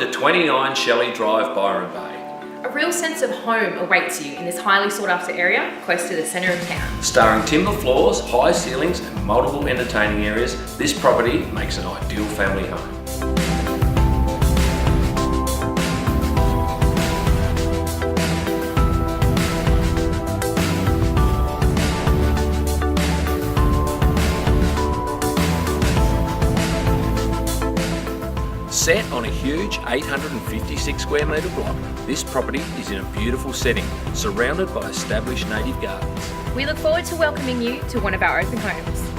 to 29 Shelley Drive, Byron Bay. A real sense of home awaits you in this highly sought after area close to the centre of town. Starring timber floors, high ceilings and multiple entertaining areas, this property makes an ideal family home. Set on a huge 856 square metre block, this property is in a beautiful setting, surrounded by established native gardens. We look forward to welcoming you to one of our open homes.